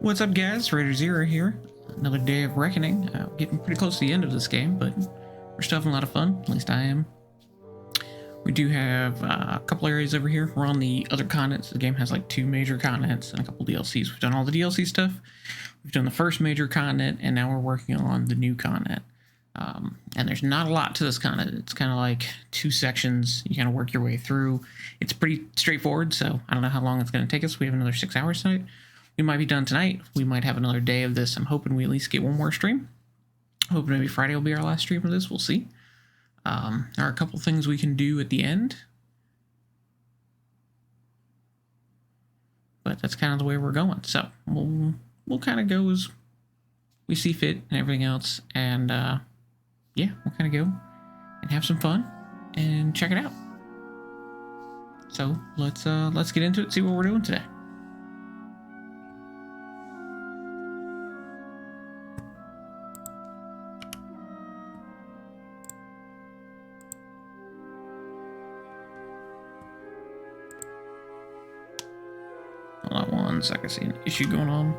What's up, guys? Rader Zero here. Another day of reckoning. Getting pretty close to the end of this game, but we're still having a lot of fun. At least I am. We do have a couple areas over here. We're on the other continents. The game has like 2 major continents and a couple DLCs. We've done all the DLC stuff. We've done the first major continent, and now we're working on the new continent. And there's not a lot to this continent. It's kind of like 2 sections. You kind of work your way through. It's pretty straightforward, so I don't know how long it's going to take us. We have another 6 hours tonight. We might be done tonight. We might have another day of this. I'm hoping we at least get one more stream. Hoping maybe Friday will be our last stream of this. We'll see. There are a couple things we can do at the end. But that's kind of the way we're going. So we'll kind of go as we see fit and everything else. And yeah, we'll kind of go and have some fun and check it out. So let's get into it, see what we're doing today. Hold on 1 second, I see an issue going on.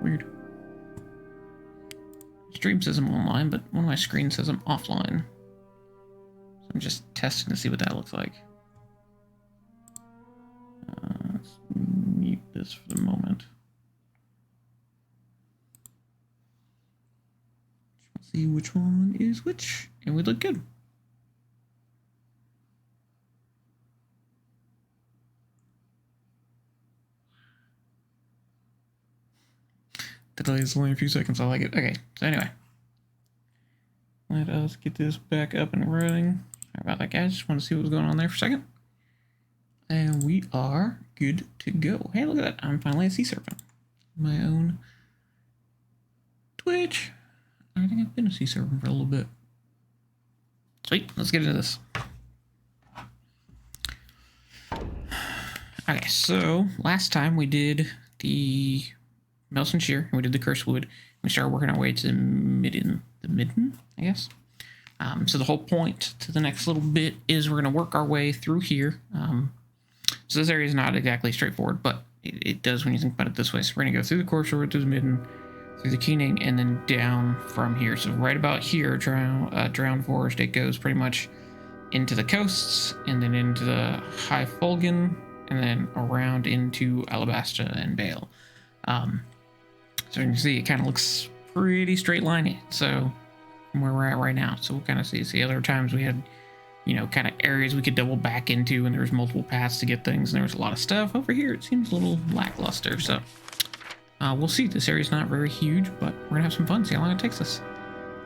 Weird. Stream says I'm online, but one of my screens says I'm offline. So I'm just testing to see what that looks like. Let's mute this for the moment. See which one is which, and we look good. The delay is only a few seconds. I like it. Okay, so anyway, let us get this back up and running. Sorry about that, guys. Just want to see what was going on there for a second. And we are good to go. Hey, look at that. I'm finally a sea serpent. My own Twitch. I think I've been a sea serpent for a little bit. Sweet, let's get into this. Okay, so last time we did the Melson Shear, and we did the Cursed Wood. We started working our way to the midden, I guess. So the whole point to the next little bit is we're going to work our way through here. So this area is not exactly straightforward, but it does when you think about it this way. So we're going to go through the Coarse Wood, through the midden, through the Keening, and then down from here. So right about here, Drowned Forest, it goes pretty much into the coasts, and then into the High Fulgen, and then around into Alabasta and Bale. So you can see it kind of looks pretty straight liney. So from where we're at right now, so we'll kind of see other times we had, you know, kind of areas we could double back into, and there was multiple paths to get things, and there was a lot of stuff. Over here, it seems a little lackluster, so we'll see. This area's not very huge, but we're gonna have some fun, see how long it takes us.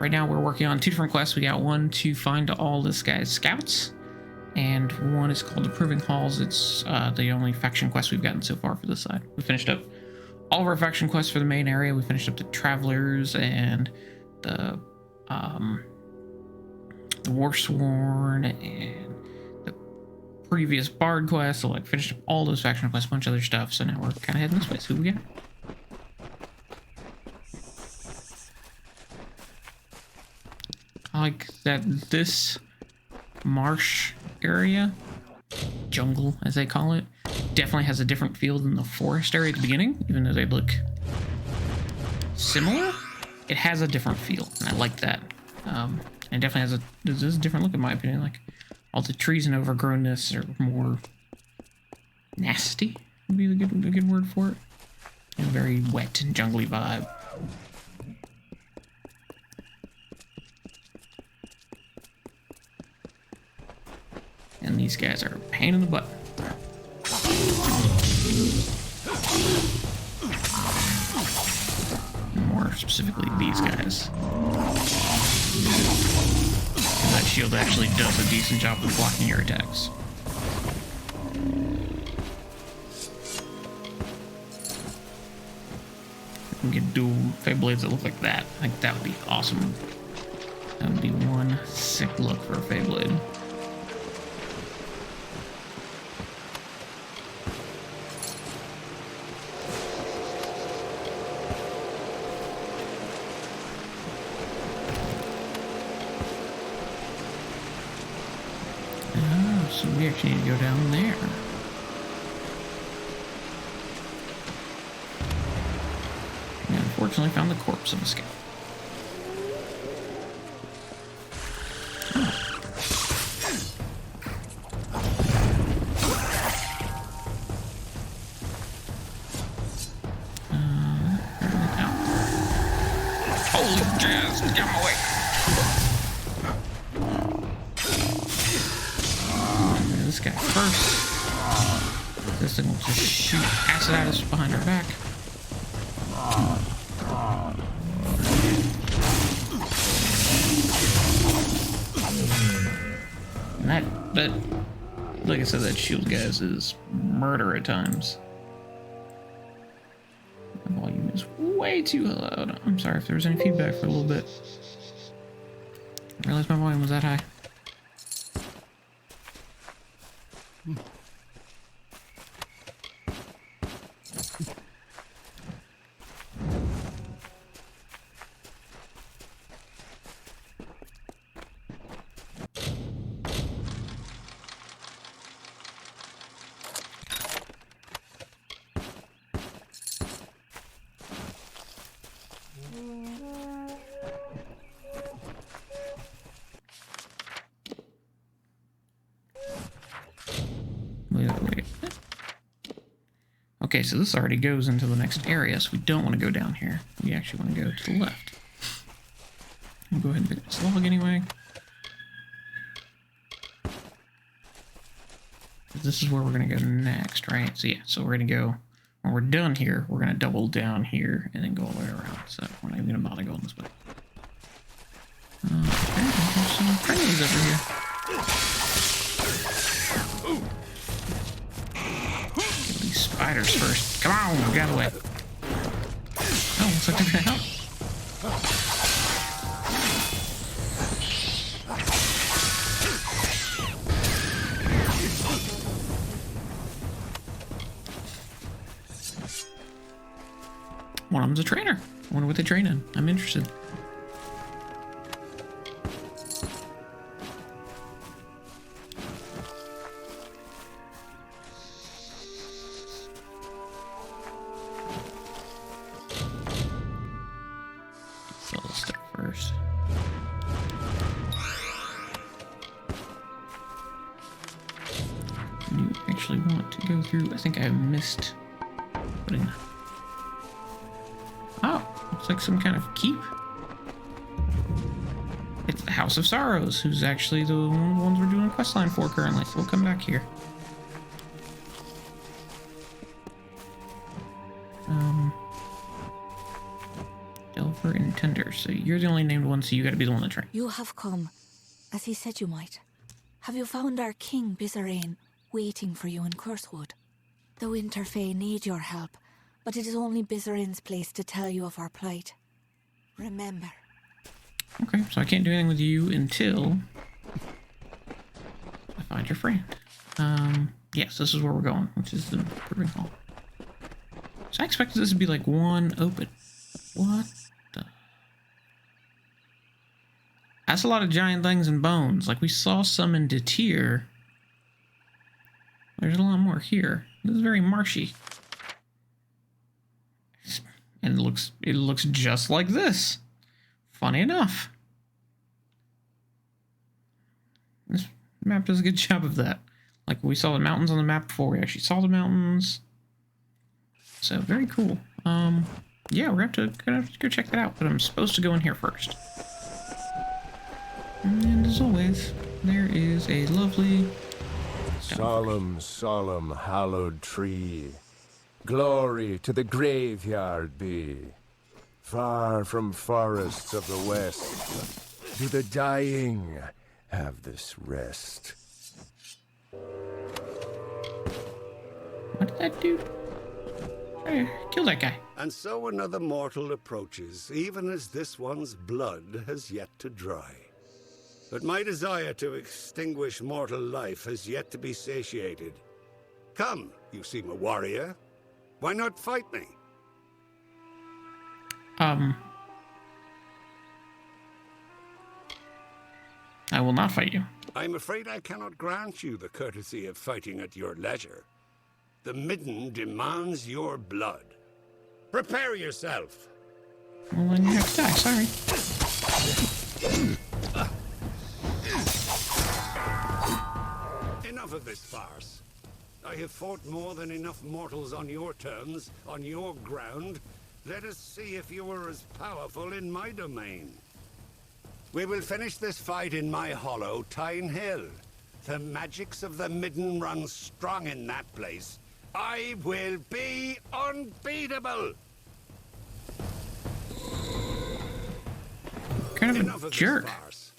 Right now, we're working on 2 different quests. We got one to find all this guy's scouts, and one is called the Proving Halls. It's the only faction quest we've gotten so far for this side. We finished up all of our faction quests for the main area. We finished up the Travelers and the Warsworn and the previous Bard quest. So like finished up all those faction quests, a bunch of other stuff. So now we're kind of heading this way. So who we got? I like that this marsh area, jungle as they call it, definitely has a different feel than the forest area at the beginning. Even though they look similar, it has a different feel, and I like that. It definitely has this is a different look in my opinion. Like all the trees and overgrownness are more nasty, would be the good word for it. And very wet and jungly vibe. And these guys are a pain in the butt. More specifically, these guys. That shield actually does a decent job of blocking your attacks. We can do Fey Blades that look like that. I think that would be awesome. That would be one sick look for a Fey Blade. So we actually need to go down there. We unfortunately found the corpse of a scout. Holy jazz! Get him away! This guy first. This thing will just shoot acid at us behind our back. And that, like I said, that shield gas is murder at times. The volume is way too loud. I'm sorry if there was any feedback for a little bit. I realized my volume was that high. Wait. Okay, so this already goes into the next area, so we don't want to go down here. We actually want to go to the left. I'll go ahead and pick this log anyway. This is where we're going to go next, right? So yeah, so we're going to go, when we're done here, we're going to double down here and then go all the way around. So we're not even going to bother going this way. Okay, there's some friendlies over here. Kill these spiders first. Come on, get out of the way. Oh, looks like they're going to help. One of them's a trainer. I wonder what they train in. I'm interested. So let's start first. You actually want to go through. I think I missed putting. Oh, looks like some kind of keep. It's the House of Sorrows, who's actually the ones we're doing a questline for currently. So we'll come back here. Delver and Tender. So you're the only named one, so you gotta be the one to train. You have come, as he said you might. Have you found our king, Bizarane, waiting for you in Cursewood? The Winter Fae need your help, but it is only Bizarane's place to tell you of our plight. Remember. Okay, so I can't do anything with you until I find your friend. Yes, this is where we're going, which is the Proving Hall. So I expected this to be like one open. What the? That's a lot of giant things and bones. Like we saw some in Detir. There's a lot more here. This is very marshy. And it looks just like this. Funny enough. This map does a good job of that. Like we saw the mountains on the map before we actually saw the mountains. So very cool. Yeah, we're gonna have to go check that out, but I'm supposed to go in here first. And as always, there is a lovely solemn, solemn, hallowed tree. Glory to the graveyard be. Far from forests of the west, do the dying have this rest. What did that do? Hey, kill that guy. And so another mortal approaches, even as this one's blood has yet to dry. But my desire to extinguish mortal life has yet to be satiated. Come, you seem a warrior. Why not fight me? I will not fight you. I'm afraid I cannot grant you the courtesy of fighting at your leisure. The Midden demands your blood. Prepare yourself. Well, then you have to die. Sorry. Enough of this farce. I have fought more than enough mortals on your terms, on your ground. Let us see if you are as powerful in my domain. We will finish this fight in my hollow, Tyne Hill. The magics of the Midden run strong in that place. I will be unbeatable! Kind of Enough a of jerk. this farce.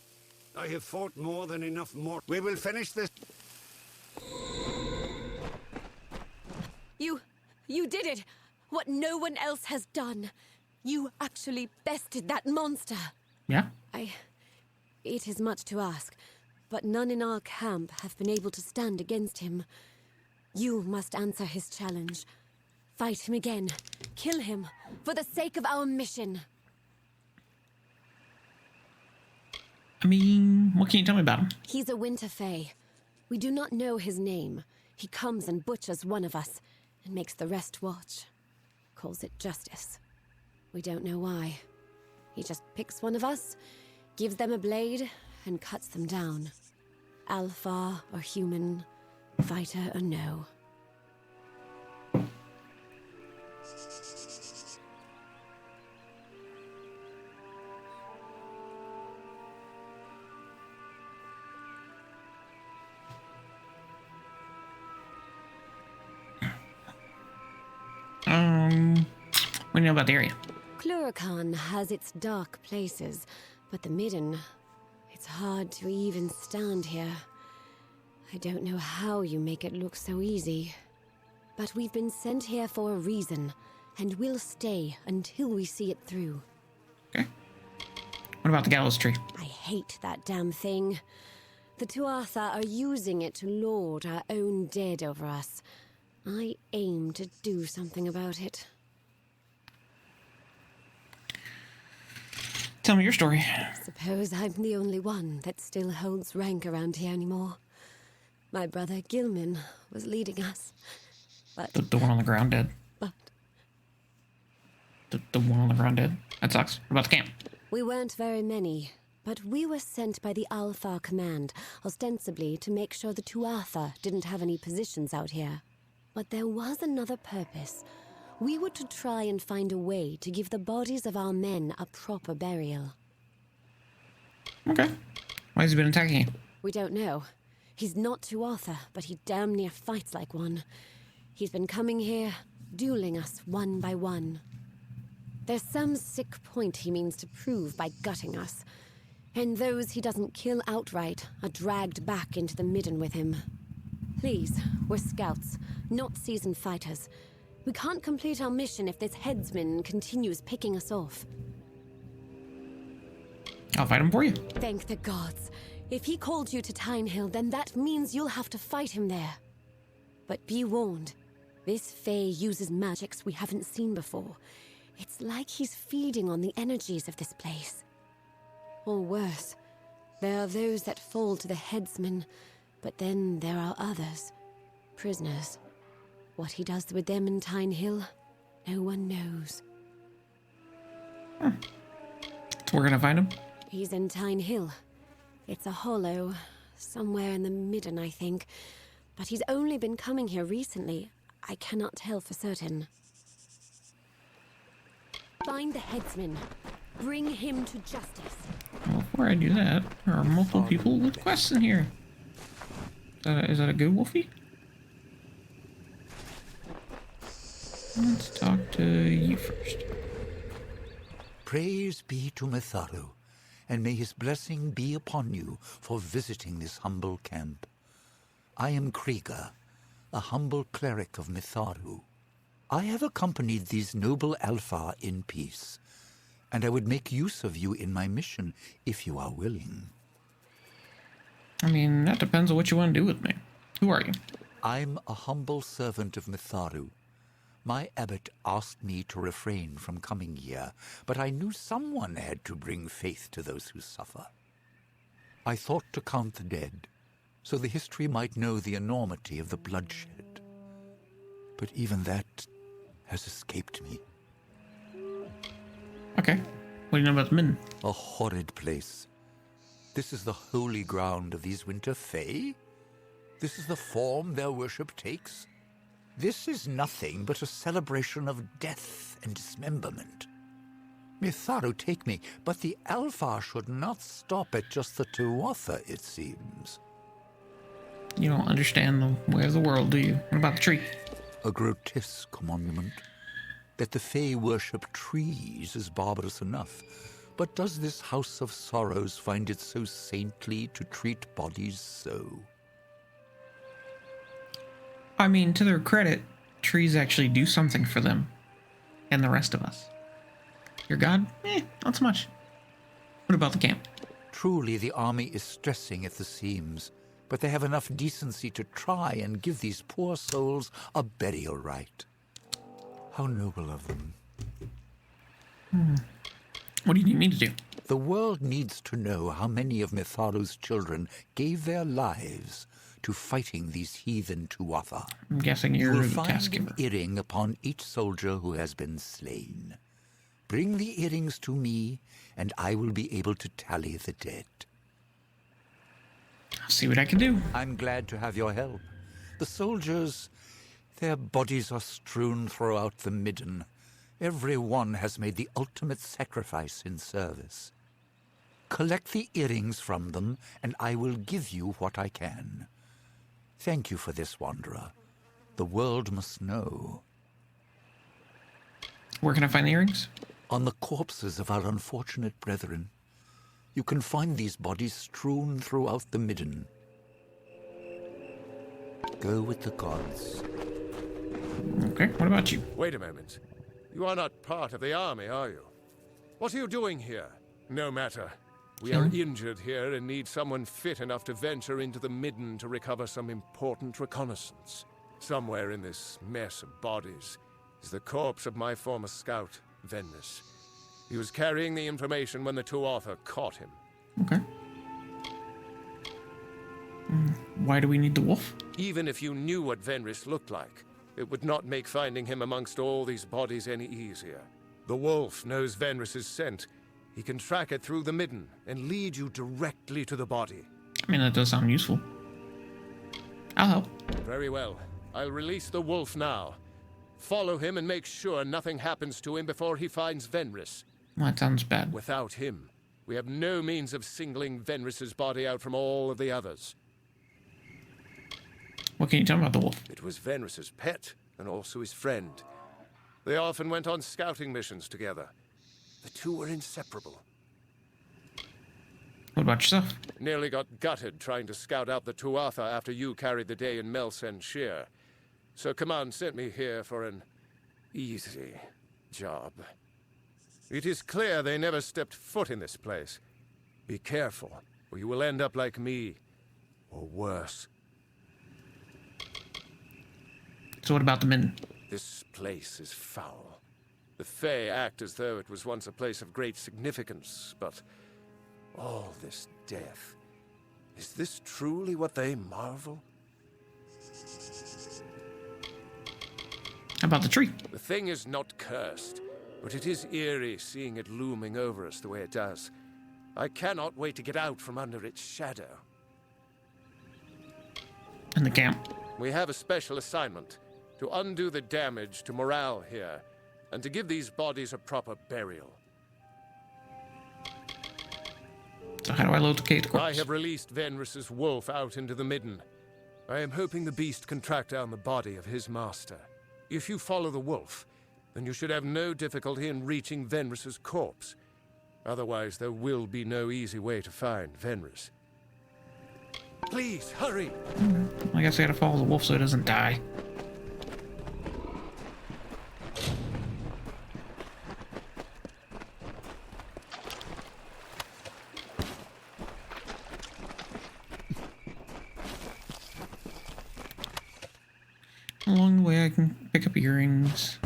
I have fought more than enough more. We will finish this. You did it! What no one else has done. You actually bested that monster. Yeah. It is much to ask, but none in our camp have been able to stand against him. You must answer his challenge. Fight him again. Kill him, for the sake of our mission. I mean, what can you tell me about him? He's a Winter Fae. We do not know his name. He comes and butchers one of us, and makes the rest watch. Calls it justice. We don't know why. He just picks one of us, gives them a blade, and cuts them down. Alpha or human, fighter or no. What do you know about the area? Cluracan has its dark places, but the Midden, it's hard to even stand here. I don't know how you make it look so easy. But we've been sent here for a reason, and we'll stay until we see it through. Okay. What about the gallows tree? I hate that damn thing. The Tuatha are using it to lord our own dead over us. I aim to do something about it. Tell me your story. Suppose I'm the only one that still holds rank around here anymore. My brother Gilman was leading us, but... The one on the ground dead. But... The one on the ground dead. That sucks. What about the camp? We weren't very many, but we were sent by the Alpha Command, ostensibly to make sure the Tuatha didn't have any positions out here. But there was another purpose. We were to try and find a way to give the bodies of our men a proper burial. Okay. Why has he been attacking you? We don't know. He's not Tuatha, but he damn near fights like one. He's been coming here, dueling us one by one. There's some sick point he means to prove by gutting us. And those he doesn't kill outright are dragged back into the Midden with him. Please, we're scouts, not seasoned fighters. We can't complete our mission if this headsman continues picking us off. I'll fight him for you. Thank the gods. If he called you to Tyne Hill, then that means you'll have to fight him there. But be warned, this Fae uses magics we haven't seen before. It's like he's feeding on the energies of this place. Or worse, there are those that fall to the headsman, but then there are others, prisoners. What he does with them in Tyne Hill, no one knows. So we're gonna find him? He's in Tyne Hill. It's a hollow, somewhere in the Midden, I think. But he's only been coming here recently. I cannot tell for certain. Find the headsman. Bring him to justice. Well, before I do that, there are multiple people with quests in here. Is that a good Wolfie? Let's talk to you first. Praise be to Mitharu, and may his blessing be upon you for visiting this humble camp. I am Krieger, a humble cleric of Mitharu. I have accompanied these noble Alpha in peace, and I would make use of you in my mission if you are willing. I mean, that depends on what you want to do with me. Who are you? I'm a humble servant of Mitharu. My abbot asked me to refrain from coming here, but I knew someone had to bring faith to those who suffer. I thought to count the dead, so the history might know the enormity of the bloodshed. But even that has escaped me. Okay. What do you know about the Midden? A horrid place. This is the holy ground of these winter fae? This is the form their worship takes? This is nothing but a celebration of death and dismemberment. Mitharu take me, but the Alpha should not stop at just the Tuatha, it seems. You don't understand the way of the world, do you? What about the tree? A grotesque monument. That the Fae worship trees is barbarous enough, but does this House of Sorrows find it so saintly to treat bodies so? I mean, to their credit, trees actually do something for them and the rest of us. Your god? Not so much. What about the camp? Truly, the army is stressing at the seams, but they have enough decency to try and give these poor souls a burial rite. How noble of them. What do you need me to do? The world needs to know how many of Mitharu's children gave their lives to fighting these heathen Tuatha. I'm guessing You you're will the find task an giver. earring upon each soldier who has been slain. Bring the earrings to me, and I will be able to tally the dead. I'll see what I can do. I'm glad to have your help. The soldiers, their bodies are strewn throughout the Midden. Every one has made the ultimate sacrifice in service. Collect the earrings from them, and I will give you what I can. Thank you for this, Wanderer. The world must know. Where can I find the earrings? On the corpses of our unfortunate brethren. You can find these bodies strewn throughout the Midden. Go with the gods. Okay, what about you? Wait a moment. You are not part of the army, are you? What are you doing here? No matter. We are injured here and need someone fit enough to venture into the Midden to recover some important reconnaissance. Somewhere in this mess of bodies is the corpse of my former scout, Venris. He was carrying the information when the Tuatha caught him. Okay. Why do we need the wolf? Even if you knew what Venris looked like, it would not make finding him amongst all these bodies any easier. The wolf knows Venris's scent. He can track it through the Midden and lead you directly to the body. I mean, that does sound useful. I'll help. Very well. I'll release the wolf now. Follow him and make sure nothing happens to him before he finds Venris. Well, that sounds bad. Without him, we have no means of singling Venris's body out from all of the others. What can you tell me about the wolf? It was Venris's pet, and also his friend. They often went on scouting missions together. The two were inseparable. What about yourself? Nearly got gutted trying to scout out the Tuatha after you carried the day in Melsen Shear. So Command sent me here for an easy job. It is clear they never stepped foot in this place. Be careful, or you will end up like me, or worse. So what about the Midden? This place is foul. The Fae act as though it was once a place of great significance, but all this death, is this truly what they marvel? How about the tree? The thing is not cursed, but it is eerie seeing it looming over us the way it does. I cannot wait to get out from under its shadow. In the camp? We have a special assignment, to undo the damage to morale here, and to give these bodies a proper burial. So how do I locate the corpse? I have released Venris's wolf out into the Midden. I am hoping the beast can track down the body of his master. If you follow the wolf, then you should have no difficulty in reaching Venris's corpse. Otherwise, there will be no easy way to find Venris. Please, hurry! I guess I gotta follow the wolf so it doesn't die. Along the way I can pick up earrings.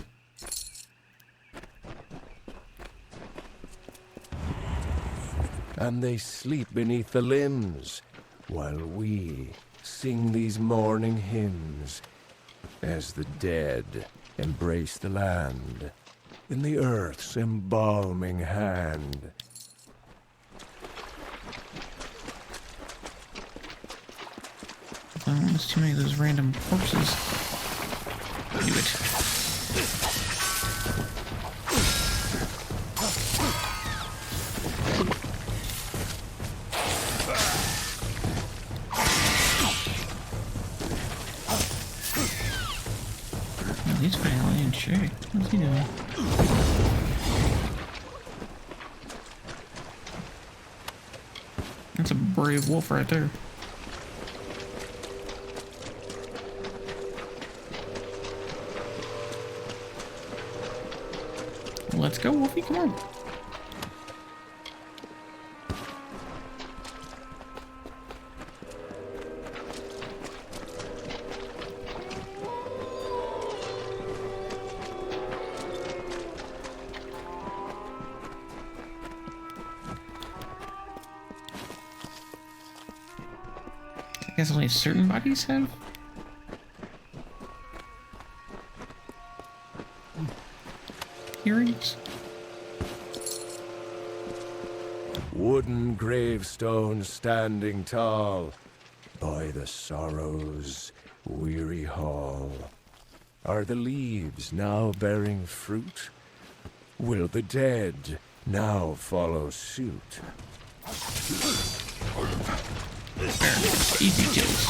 and they sleep beneath the limbs, while we sing these mourning hymns as the dead embrace the land in the earth's embalming hand. There's too many of those random corpses. Do it. Oh, he's finally in shape. What's he doing? That's a brave wolf right there. Let's go, Wolfie, come on. I guess only certain bodies have earrings. Wooden gravestones standing tall by the sorrow's weary hall. Are the leaves now bearing fruit? Will the dead now follow suit? Easy kills.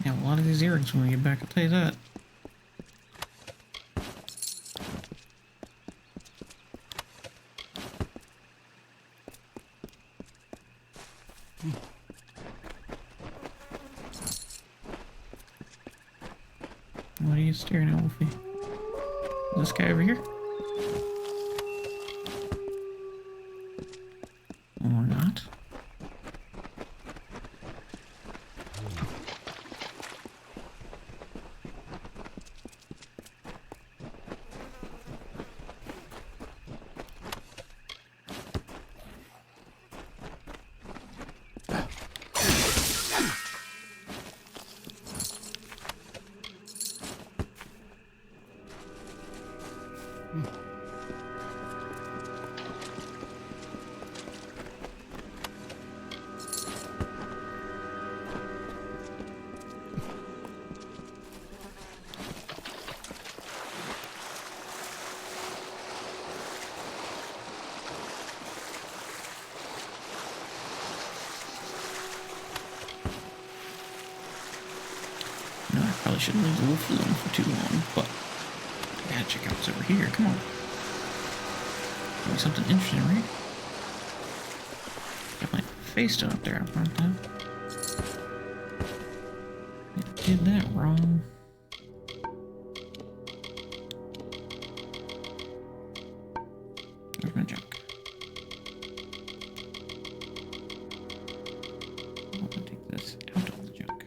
Yeah, a lot of these earrings when we get back, I'll tell you that. What are you staring at, Wolfie? This guy over here? Or not? No, I probably shouldn't leave the wolf alone for too long, but I gotta check out what's over here. Come on. Maybe something interesting, right? Got my face done up there. I did that wrong. Where's my junk? I'll take this out of the junk.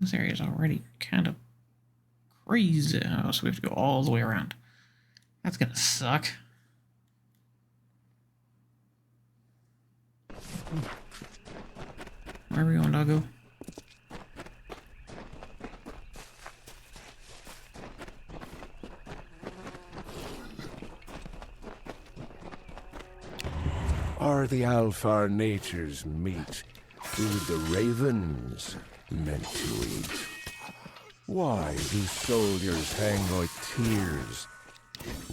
This area is already kind of crazy. Oh, so we have to go all the way around. That's gonna suck. Where are we going, doggo? Are the Alfar nature's meat food the ravens meant to eat? Why do soldiers hang like tears?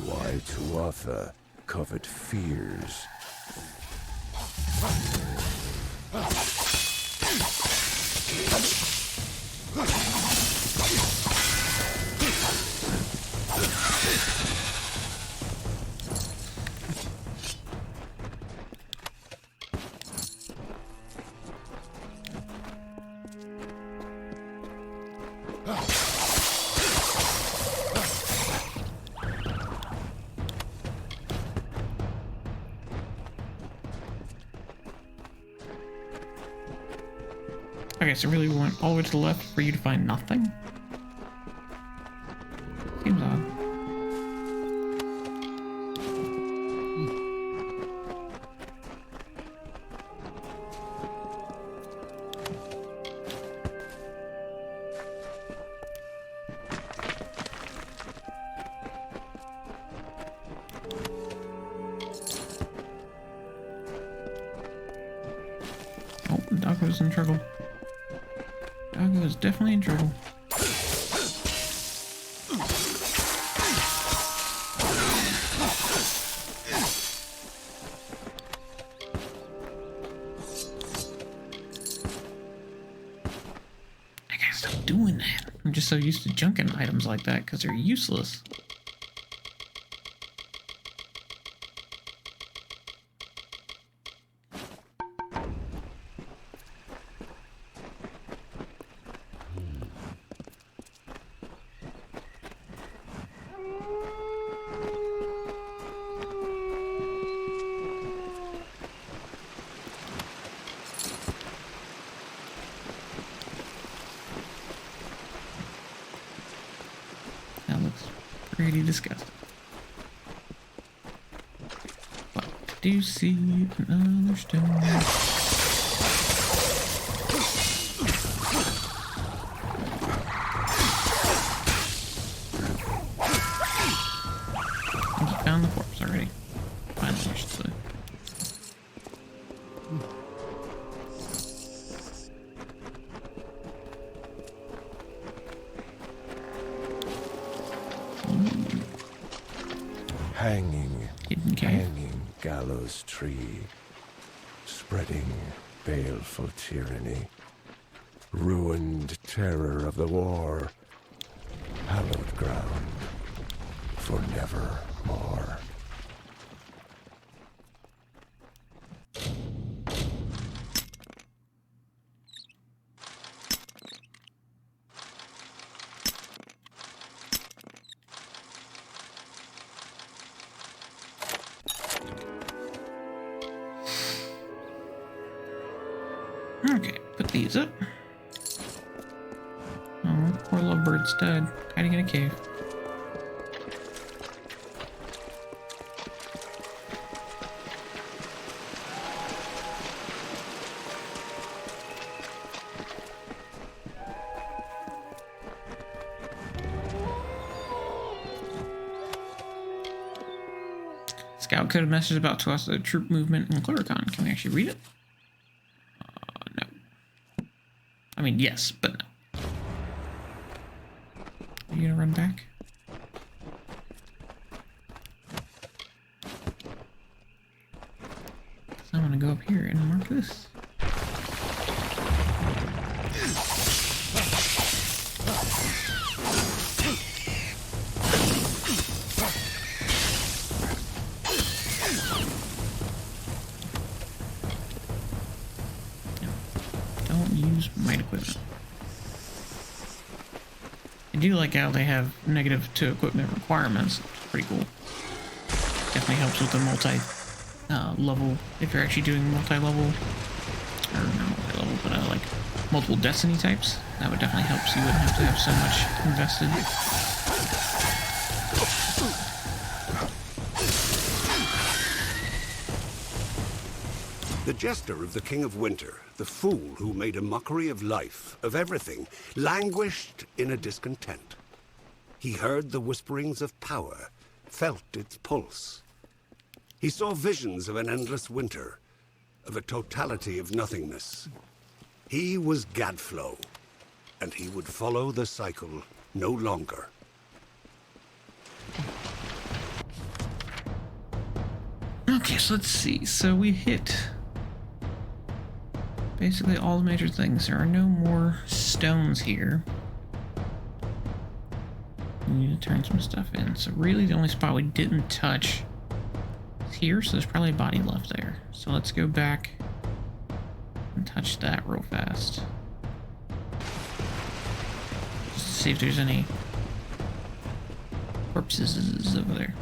Why Tuatha covet fears? Okay, so really we went all the way to the left for you to find nothing? Seems odd. Oh, Doggo's in trouble. Doggo is definitely in trouble. I gotta stop doing that. I'm just so used to junking items like that because they're useless. That looks pretty disgusting. But I do see another stone. I think you found the corpse already. Finally, I should say. Hanging, Hidden cave. hanging gallows tree, spreading baleful tyranny, ruined terror of the war, hallowed ground for nevermore. Okay, put these up. Oh, poor lovebird's dead, hiding in a cave. Scout code message about to us the troop movement in Cluricon. Can we actually read it? No. I mean, yes, but no. Are you gonna run back? So I'm gonna go up here and mark this. Don't use might equipment. I do like how they have negative to equipment requirements. Pretty cool. Definitely helps with the multi-level, if you're actually doing multi-level, or not multi-level, but like multiple destiny types. That would definitely help so you wouldn't have to have so much invested. The jester of the King of Winter, the fool who made a mockery of life, of everything, languished in a discontent. He heard the whisperings of power, felt its pulse. He saw visions of an endless winter, of a totality of nothingness. He was Gadflow, and he would follow the cycle no longer. Okay, so let's see. So we hit basically all the major things. There are no more stones here. We need to turn some stuff in. So really the only spot we didn't touch is here, so there's probably a body left there. So let's go back and touch that real fast. Just to see if there's any corpses over there.